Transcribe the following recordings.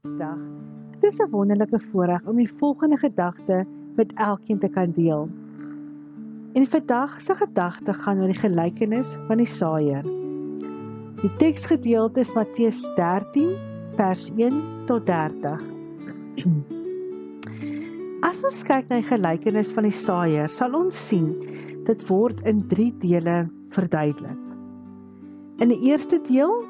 Dag. Dit is 'n wonderlike voorreg om die volgende gedagte met elkeen te kan deel. En vandag se gedagte gaan oor die gelykenis van die saaiër. Die teksgedeelte is Matteus 13 vers 1 tot 30. As ons kyk na die gelykenis van die saaiër, sal ons sien dit word in 3 dele verduidelik. In die eerste deel,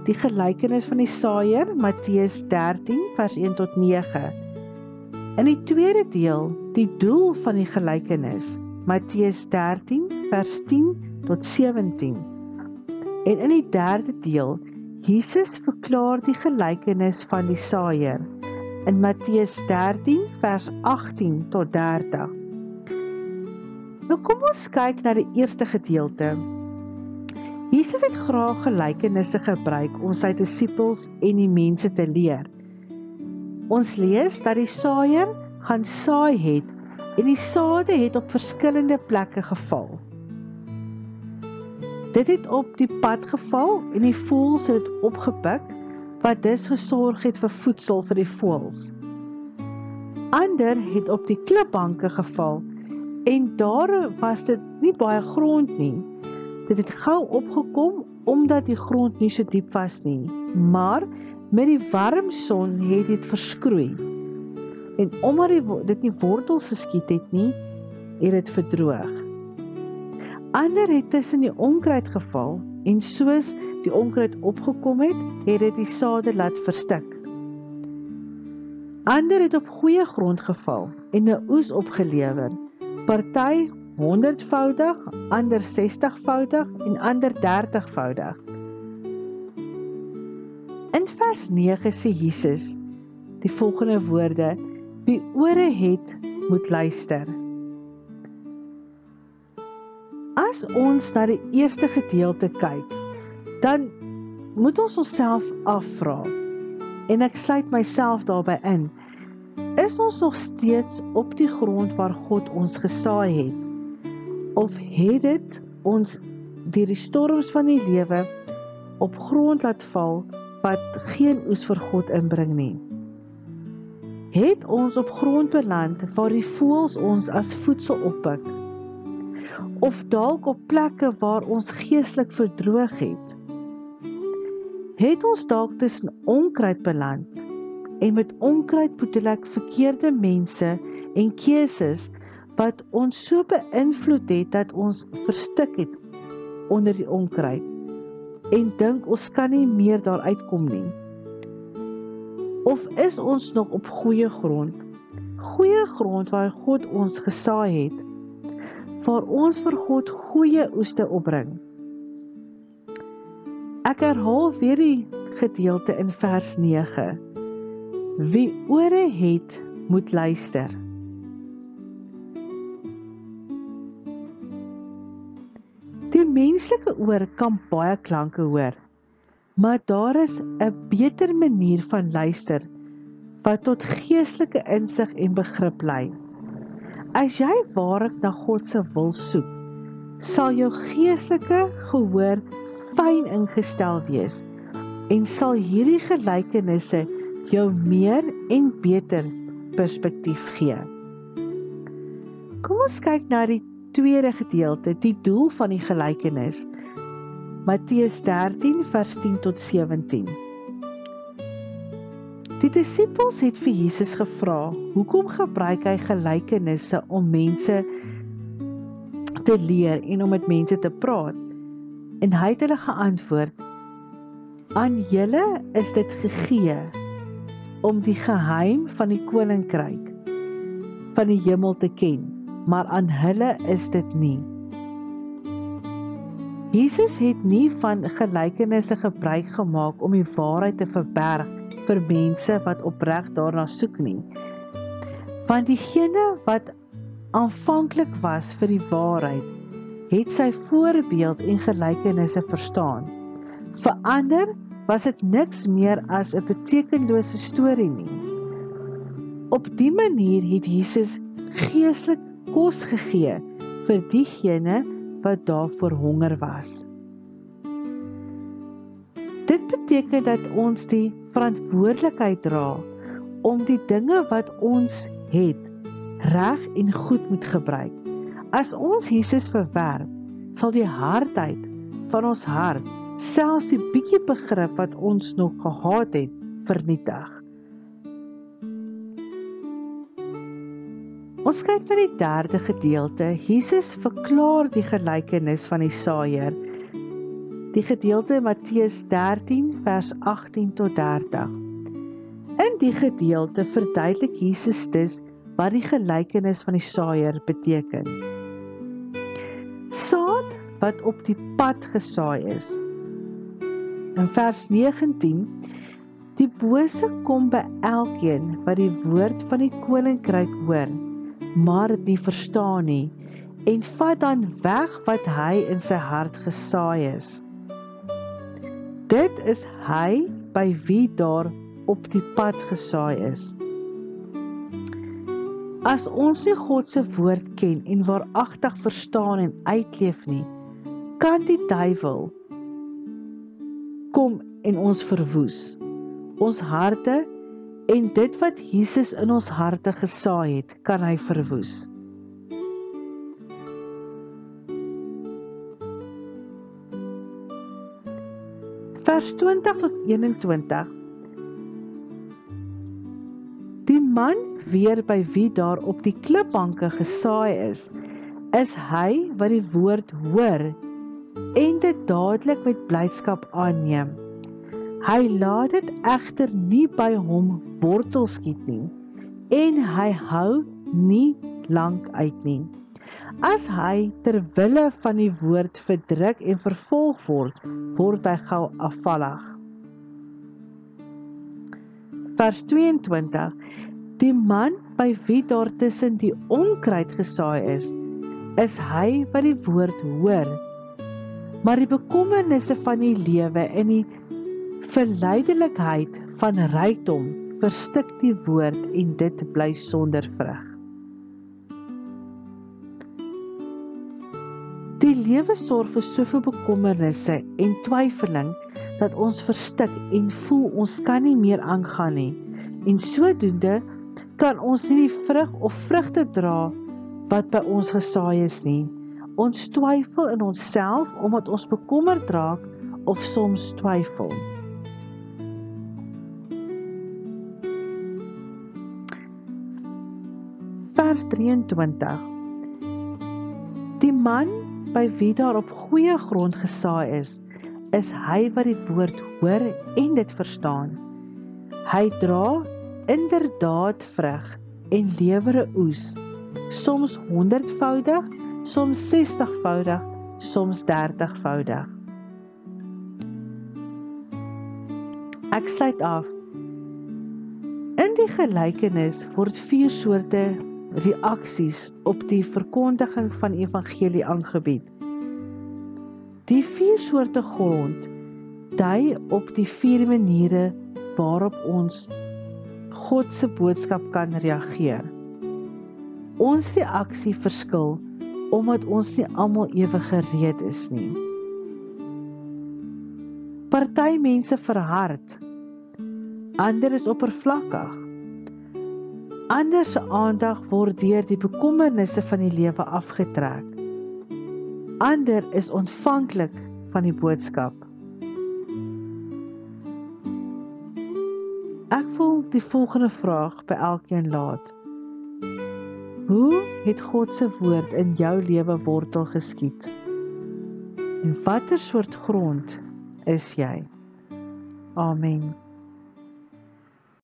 die gelykenis van die saaiër, Matteus 13 vers 1 tot 9. In die tweede deel, die doel van die gelykenis, Matteus 13 vers 10 tot 17. En in die derde deel, Jesus verklaar die gelykenis van die saaiër in Matteus 13 vers 18 tot 30. Nou kom ons kyk na die eerste gedeelte. Jesus het graag gelykenisse gebruik om sy disippels en die mense te leer. Ons lees dat die saaiër gaan saai het en die sade het op verskillende plekke geval. Dit het op die pad geval en die voëls het dit opgepik, wat dus gesorg het vir voedsel vir die voëls. Ander het op die klipbanke geval en daar was dit nie baie grond nie. Dit het gou opgekom omdat die grond nie so diep was nie, maar met die warm son het dit verskroei. En omdat dit nie wortels geskiet het nie, het dit verdroog. Ander het tussen die onkruid geval en soos die onkruid opgekom het, het dit die sade laat verstik. Ander het op goeie grond geval en 'n oes opgelewer, party 100voudig, ander 60voudig en ander 30voudig. In vers 9 sê Jesus die volgende woorde: wie ore het, moet luister. As ons na die eerste gedeelte kyk, dan moet ons onsself afvra, en ek sluit myself daarby in, is ons nog steeds op die grond waar God ons gesaai het? Of het dit ons deur die storms van die lewe op grond laat val wat geen oes vir God inbring nie? Het ons op grond beland waar die voëls ons as voedsel oppik? Of dalk op plekke waar ons geestelik verdroog het? Het ons dalk tussen onkruid beland? En met onkruid bedoel ek verkeerde mense en keuses wat ons so beïnvloed het dat ons verstik het onder die onkruid en dink ons kan nie meer daar uitkom nie. Of is ons nog op goeie grond waar God ons gesaai het, waar ons vir God goeie oeste opbring? Ek herhaal weer die gedeelte in vers 9. Wie ore het, moet luister. Die menslike oor kan baie klanke hoor, maar daar is 'n beter manier van luister wat tot geestelike insig en begrip lei. As jy waarlik na God se wil soek, sal jou geestelike gehoor fyn ingestel wees en sal hierdie gelykenisse jou meer en beter perspektief gee. Kom ons kyk na die tweede gedeelte, die doel van die gelykenis, Matteus 13 vers 10 tot 17. Die disippels het vir Jesus gevra, hoekom gebruik hy gelykenisse om mense te leer en om met mense te praat? En hy het hulle geantwoord, aan julle is dit gegee om die geheim van die koninkryk van die hemel te ken, maar aan hulle is dit nie. Jesus het nie van gelykenisse gebruik gemaak om die waarheid te verberg vir mense wat opreg daarna soek nie. Want diegene wat aanvanklik was vir die waarheid, het sy voorbeeld en gelykenisse verstaan. Vir ander was dit niks meer as 'n betekenlose storie nie. Op die manier het Jesus geestelik kos gegee vir diegene wat daarvoor honger was. Dit beteken dat ons die verantwoordelikheid dra om die dinge wat ons het, reg en goed moet gebruik. As ons Jesus verwerp, sal die hardheid van ons hart, selfs die bietjie begrip wat ons nog gehad het, vernietig. Ons kyk na die derde gedeelte. Jesus verklaar die gelykenis van die saaiër. Die gedeelte Matteus 13 vers 18 tot 30. In die gedeelte verduidelik Jesus dus wat die gelykenis van die saaiër beteken. Saad wat op die pad gesaai is. In vers 19, die bose kom by elkeen wat die woord van die koninkryk hoor, maar dit nie verstaan nie, en vat dan weg wat hy in sy hart gesaai is. Dit is hy by wie daar op die pad gesaai is. As ons nie God se woord ken en waaragtig verstaan en uitleef nie, kan die duiwel kom en ons verwoes. Ons harte en dit wat Jesus in ons harte gesaai het, kan hy verwoes. Vers 20 tot 21. Die man weer by wie daar op die klipbanke gesaai is hy wat die woord hoor en dit dadelik met blydskap aanneem. Hy laat dit egter nie by hom wortel skiet nie, en hy hou nie lank uit nie. As hy ter wille van die woord verdruk en vervolg word, word hy gou afvallig. Vers 22. Die man by wie daar tussen die onkruid gesaai is hy wat die woord hoor, maar die bekommernisse van die lewe en die verleidelikheid van rykdom verstik die woord en dit bly sonder vrug. Die lewe sorg vir soveel bekommernisse en twyfeling dat ons verstik en voel ons kan nie meer aangaan nie, en sodoende kan ons nie die vrug of vrugte dra wat by ons gesaai is nie. Ons twyfel in onsself omdat ons bekommerd raak of soms twyfel. Vers 23. Die man by wie daar op goeie grond gesaai is hy wat die woord hoor en dit verstaan. Hy dra inderdaad vrug en lewer 'n oes, soms 100voudig, soms 60voudig, soms 30voudig. Ek sluit af. In die gelykenis word 4 soorte reaksies op die verkondiging van evangelie aangebied. Die 4 soorte grond dui op die 4 maniere waarop ons God se boodskap kan reageer. Ons reaksie verskil omdat ons nie almal ewe gereed is nie. Party mense verhard, ander is oppervlakkig. Ander se aandag word deur die bekommernisse van die lewe afgetrek. Ander is ontvanklik van die boodskap. Ek wil die volgende vraag by elkeen laat. Hoe het God se woord in jou lewe wortel geskiet? En watter soort grond is jy? Amen.